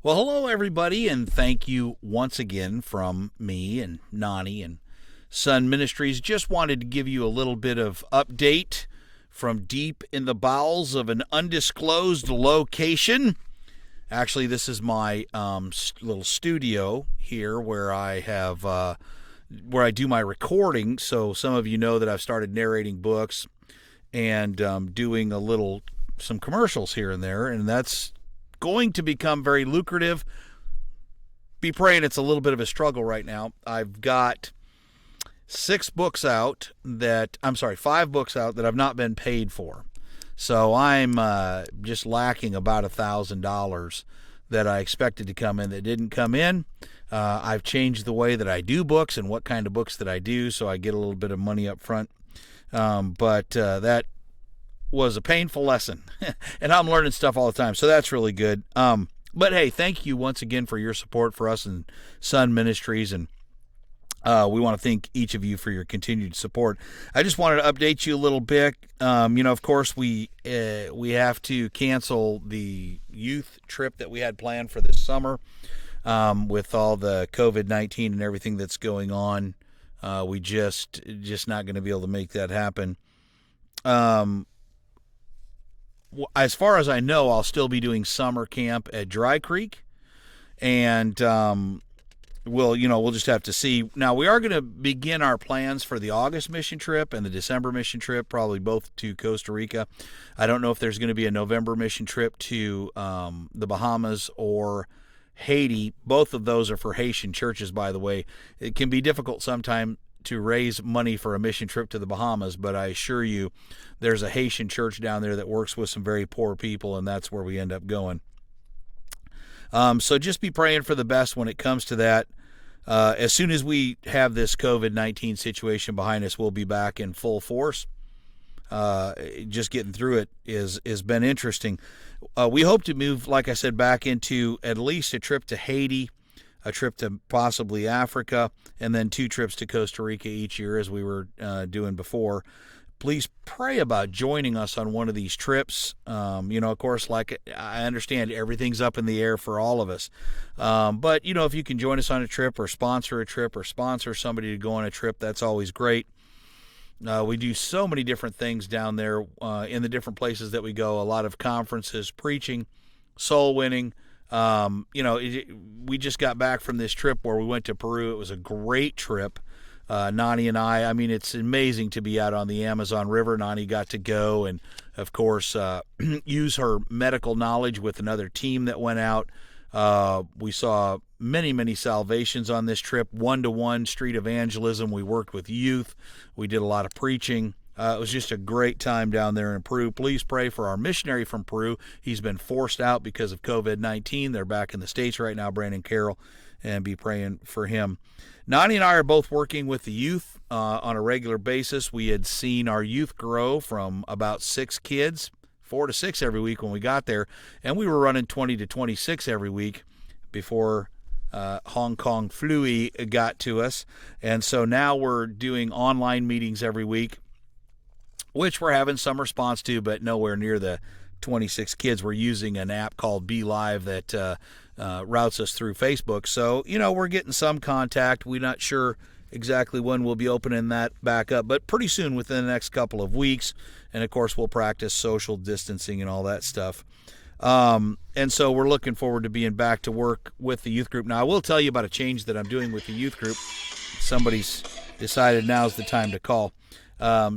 Well, hello, everybody, and thank you once again from me and Nani and Son Ministries. Just wanted to give you a little bit of update from deep in the bowels of an undisclosed location. Actually, this is my little studio here where I do my recording. So some of you know that I've started narrating books and doing some commercials here and there, and that's going to become very lucrative. Be praying. It's a little bit of a struggle right now. I've got 5 books out that I've not been paid for. So I'm just lacking about $1,000 that I expected to come in that didn't come in. I've changed the way that I do books and what kind of books that I do, so I get a little bit of money up front. But that was a painful lesson, and I'm learning stuff all the time, so that's really good. But hey, thank you once again for your support for us and Son Ministries, and we want to thank each of you for your continued support. I just wanted to update you a little bit. Of course, we have to cancel the youth trip that we had planned for this summer with all the COVID-19 and everything that's going on. We just not going to be able to make that happen. As far as I know, I'll still be doing summer camp at Dry Creek, and we'll just have to see. Now, we are going to begin our plans for the August mission trip and the December mission trip, probably both to Costa Rica. I don't know if there's going to be a November mission trip to the Bahamas or Haiti. Both of those are for Haitian churches, by the way. It can be difficult sometimes to raise money for a mission trip to the Bahamas, but I assure you there's a Haitian church down there that works with some very poor people, and that's where we end up going. So just be praying for the best when it comes to that. As soon as we have this COVID-19 situation behind us, we'll be back in full force. Just getting through it has been interesting. We hope to move, like I said, back into at least a trip to Haiti, a trip to possibly Africa, and then 2 trips to Costa Rica each year as we were doing before. Please pray about joining us on one of these trips. Of course, like I understand everything's up in the air for all of us. But, if you can join us on a trip or sponsor somebody to go on a trip, that's always great. We do so many different things down there in the different places that we go, a lot of conferences, preaching, soul winning. We just got back from this trip where we went to Peru. It was a great trip. Nani and I mean, it's amazing to be out on the Amazon River. Nani got to go and, of course, use her medical knowledge with another team that went out. We saw many, many salvations on this trip, one-to-one street evangelism. We worked with youth. We did a lot of preaching. It was just a great time down there in Peru. Please pray for our missionary from Peru. He's been forced out because of COVID-19. They're back in the States right now, Brandon Carroll, and be praying for him. Nani and I are both working with the youth on a regular basis. We had seen our youth grow from about 6 kids, 4 to 6 every week when we got there, and we were running 20 to 26 every week before Hong Kong flu got to us. And so now we're doing online meetings every week, which we're having some response to, but nowhere near the 26 kids. We're using an app called Be Live that routes us through Facebook. So, we're getting some contact. We're not sure exactly when we'll be opening that back up, but pretty soon, within the next couple of weeks. And, of course, we'll practice social distancing and all that stuff. And so we're looking forward to being back to work with the youth group. Now, I will tell you about a change that I'm doing with the youth group. Somebody's decided now's the time to call.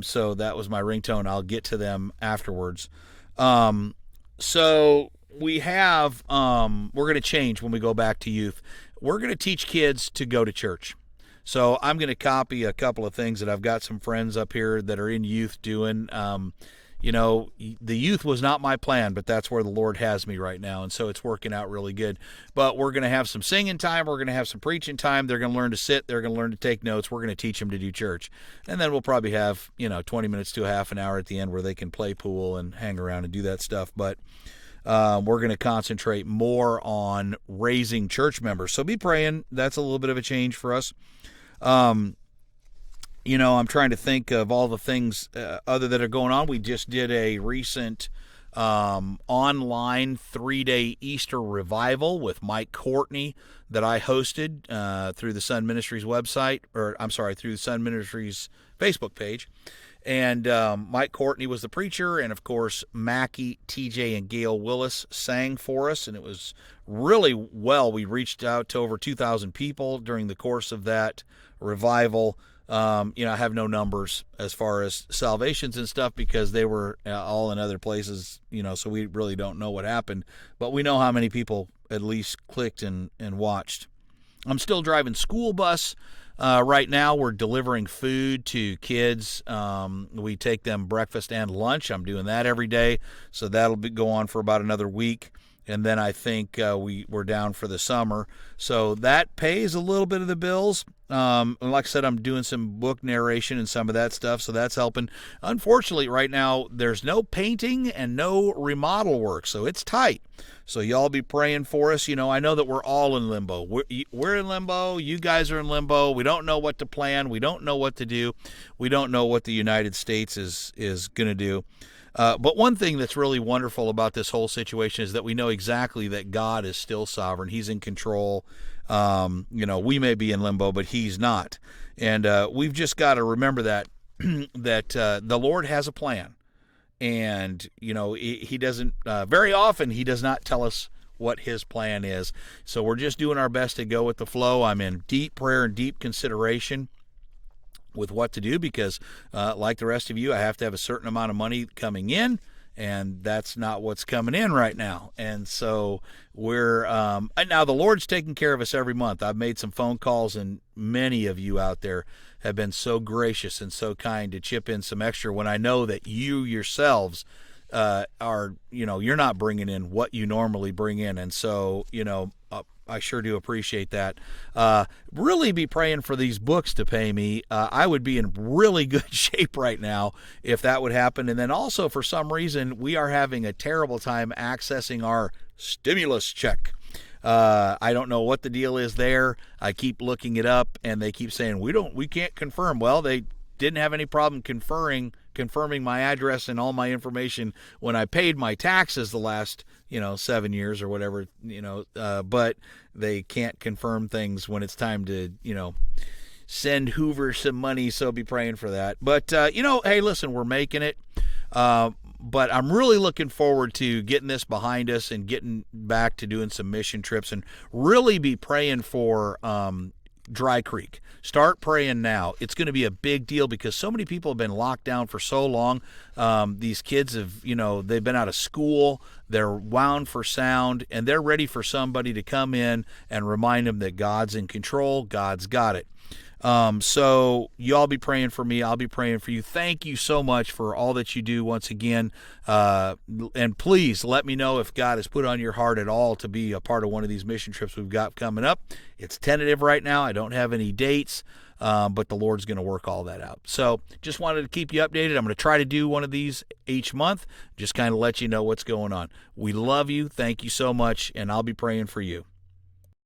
So that was my ringtone. I'll get to them afterwards. So we have, we're going to change when we go back to youth. We're going to teach kids to go to church. So I'm going to copy a couple of things that I've got some friends up here that are in youth doing. The youth was not my plan, but that's where the Lord has me right now. And so it's working out really good. But we're going to have some singing time. We're going to have some preaching time. They're going to learn to sit. They're going to learn to take notes. We're going to teach them to do church. And then we'll probably have, 20 minutes to a half an hour at the end where they can play pool and hang around and do that stuff. But we're going to concentrate more on raising church members. So be praying. That's a little bit of a change for us. I'm trying to think of all the things other that are going on. We just did a recent online 3-day Easter revival with Mike Courtney that I hosted through the Son Ministries website, through the Son Ministries Facebook page. And Mike Courtney was the preacher, and of course Mackie, TJ, and Gail Willis sang for us, and it was really well. We reached out to over 2,000 people during the course of that revival. I have no numbers as far as salvations and stuff because they were all in other places, so we really don't know what happened. But we know how many people at least clicked and watched. I'm still driving school bus. Right now, we're delivering food to kids. We take them breakfast and lunch. I'm doing that every day, so that'll go on for about another week. And then I think we're down for the summer. So that pays a little bit of the bills. And like I said, I'm doing some book narration and some of that stuff, so that's helping. Unfortunately, right now, there's no painting and no remodel work, so it's tight. So y'all be praying for us. I know that we're all in limbo. We're in limbo. You guys are in limbo. We don't know what to plan. We don't know what to do. We don't know what the United States is going to do. But one thing that's really wonderful about this whole situation is that we know exactly that God is still sovereign. He's in control. We may be in limbo, but He's not. And we've just got to remember that the Lord has a plan. And, He doesn't, very often He does not tell us what His plan is. So we're just doing our best to go with the flow. I'm in deep prayer and deep consideration with what to do because, like the rest of you, I have to have a certain amount of money coming in, and that's not what's coming in right now. And so we're now the Lord's taking care of us every month. I've made some phone calls, and many of you out there have been so gracious and so kind to chip in some extra when I know that you yourselves are, you're not bringing in what you normally bring in. And so, I sure do appreciate that. Really be praying for these books to pay me. I would be in really good shape right now if that would happen. And then also, for some reason, we are having a terrible time accessing our stimulus check. I don't know what the deal is there. I keep looking it up, and they keep saying we can't confirm. Well, they didn't have any problem confirming my address and all my information when I paid my taxes the last 7 years or whatever, but they can't confirm things when it's time to send Hoover some money. So be praying for that. But hey, listen, we're making it. But I'm really looking forward to getting this behind us and getting back to doing some mission trips, and really be praying for Dry Creek. Start praying now. It's going to be a big deal because so many people have been locked down for so long. These kids have, they've been out of school. They're wound for sound, and they're ready for somebody to come in and remind them that God's in control. God's got it. So y'all be praying for me. I'll be praying for you. Thank you so much for all that you do once again. And please let me know if God has put on your heart at all to be a part of one of these mission trips we've got coming up. It's tentative right now. I don't have any dates, but the Lord's going to work all that out. So just wanted to keep you updated. I'm going to try to do one of these each month, just kind of let you know what's going on. We love you. Thank you so much. And I'll be praying for you.